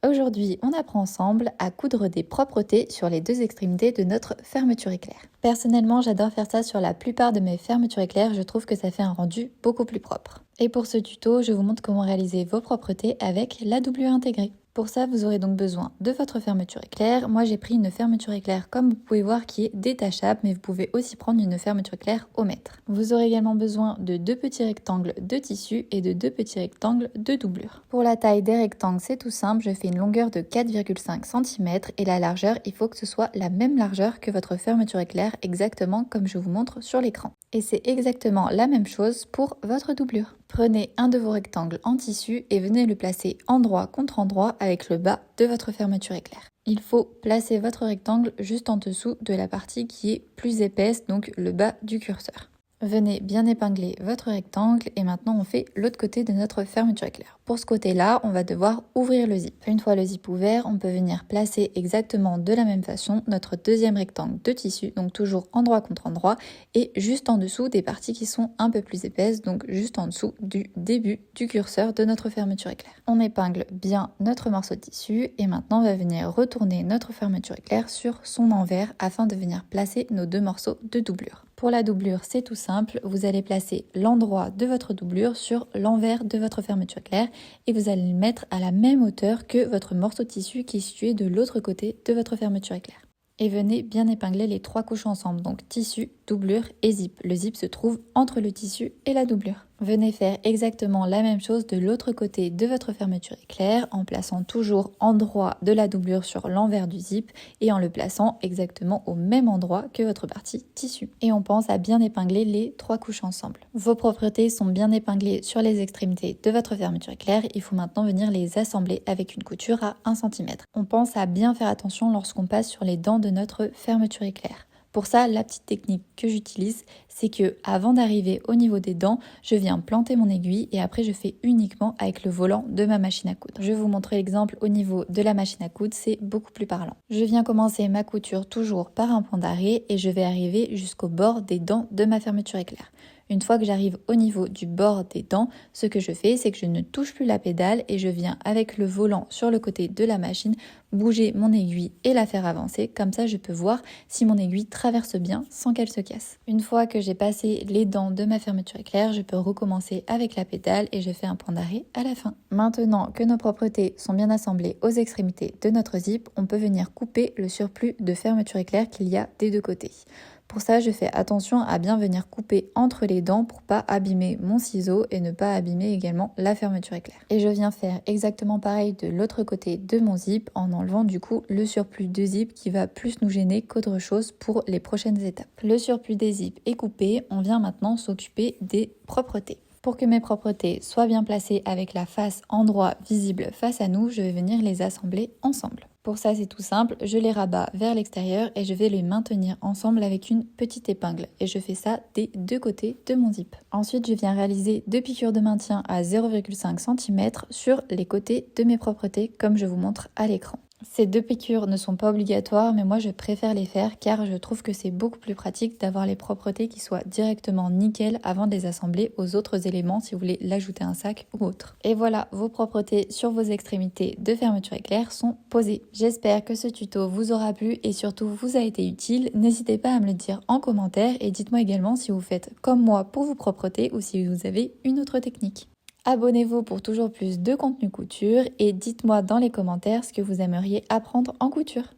Aujourd'hui, on apprend ensemble à coudre des propretés sur les deux extrémités de notre fermeture éclair. Personnellement, j'adore faire ça sur la plupart de mes fermetures éclair, je trouve que ça fait un rendu beaucoup plus propre. Et pour ce tuto, je vous montre comment réaliser vos propretés avec la doublure intégrée. Pour ça, vous aurez donc besoin de votre fermeture éclair. Moi, j'ai pris une fermeture éclair, comme vous pouvez voir, qui est détachable, mais vous pouvez aussi prendre une fermeture éclair au mètre. Vous aurez également besoin de deux petits rectangles de tissu et de deux petits rectangles de doublure. Pour la taille des rectangles, c'est tout simple, je fais une longueur de 4,5 cm et la largeur, il faut que ce soit la même largeur que votre fermeture éclair, exactement comme je vous montre sur l'écran. Et c'est exactement la même chose pour votre doublure. Prenez un de vos rectangles en tissu et venez le placer endroit contre endroit avec le bas de votre fermeture éclair. Il faut placer votre rectangle juste en dessous de la partie qui est plus épaisse, donc le bas du curseur. Venez bien épingler votre rectangle et maintenant on fait l'autre côté de notre fermeture éclair. Pour ce côté-là, on va devoir ouvrir le zip. Une fois le zip ouvert, on peut venir placer exactement de la même façon notre deuxième rectangle de tissu, donc toujours endroit contre endroit et juste en dessous des parties qui sont un peu plus épaisses, donc juste en dessous du début du curseur de notre fermeture éclair. On épingle bien notre morceau de tissu et maintenant on va venir retourner notre fermeture éclair sur son envers afin de venir placer nos deux morceaux de doublure. Pour la doublure, c'est tout simple, vous allez placer l'endroit de votre doublure sur l'envers de votre fermeture éclair et vous allez le mettre à la même hauteur que votre morceau de tissu qui est situé de l'autre côté de votre fermeture éclair. Et venez bien épingler les trois couches ensemble, donc tissu, doublure et zip. Le zip se trouve entre le tissu et la doublure. Venez faire exactement la même chose de l'autre côté de votre fermeture éclair en plaçant toujours endroit de la doublure sur l'envers du zip et en le plaçant exactement au même endroit que votre partie tissu. Et on pense à bien épingler les trois couches ensemble. Vos propretés sont bien épinglées sur les extrémités de votre fermeture éclair. Il faut maintenant venir les assembler avec une couture à 1 cm. On pense à bien faire attention lorsqu'on passe sur les dents de notre fermeture éclair. Pour ça, la petite technique que j'utilise, c'est que avant d'arriver au niveau des dents, je viens planter mon aiguille et après je fais uniquement avec le volant de ma machine à coudre. Je vais vous montrer l'exemple au niveau de la machine à coudre, c'est beaucoup plus parlant. Je viens commencer ma couture toujours par un point d'arrêt et je vais arriver jusqu'au bord des dents de ma fermeture éclair. Une fois que j'arrive au niveau du bord des dents, ce que je fais, c'est que je ne touche plus la pédale et je viens avec le volant sur le côté de la machine bouger mon aiguille et la faire avancer. Comme ça, je peux voir si mon aiguille traverse bien sans qu'elle se casse. Une fois que j'ai passé les dents de ma fermeture éclair, je peux recommencer avec la pédale et je fais un point d'arrêt à la fin. Maintenant que nos propretés sont bien assemblées aux extrémités de notre zip, on peut venir couper le surplus de fermeture éclair qu'il y a des deux côtés. Pour ça, je fais attention à bien venir couper entre les dents pour pas abîmer mon ciseau et ne pas abîmer également la fermeture éclair. Et je viens faire exactement pareil de l'autre côté de mon zip en enlevant du coup le surplus de zip qui va plus nous gêner qu'autre chose pour les prochaines étapes. Le surplus des zips est coupé, on vient maintenant s'occuper des propretés. Pour que mes propretés soient bien placées avec la face endroit visible face à nous, je vais venir les assembler ensemble. Pour ça, c'est tout simple, je les rabats vers l'extérieur et je vais les maintenir ensemble avec une petite épingle. Et je fais ça des deux côtés de mon zip. Ensuite, je viens réaliser deux piqûres de maintien à 0,5 cm sur les côtés de mes propretés, comme je vous montre à l'écran. Ces deux piqûres ne sont pas obligatoires, mais moi je préfère les faire car je trouve que c'est beaucoup plus pratique d'avoir les propretés qui soient directement nickel avant de les assembler aux autres éléments si vous voulez l'ajouter à un sac ou autre. Et voilà, vos propretés sur vos extrémités de fermeture éclair sont posées. J'espère que ce tuto vous aura plu et surtout vous a été utile. N'hésitez pas à me le dire en commentaire et dites-moi également si vous faites comme moi pour vos propretés ou si vous avez une autre technique. Abonnez-vous pour toujours plus de contenu couture et dites-moi dans les commentaires ce que vous aimeriez apprendre en couture.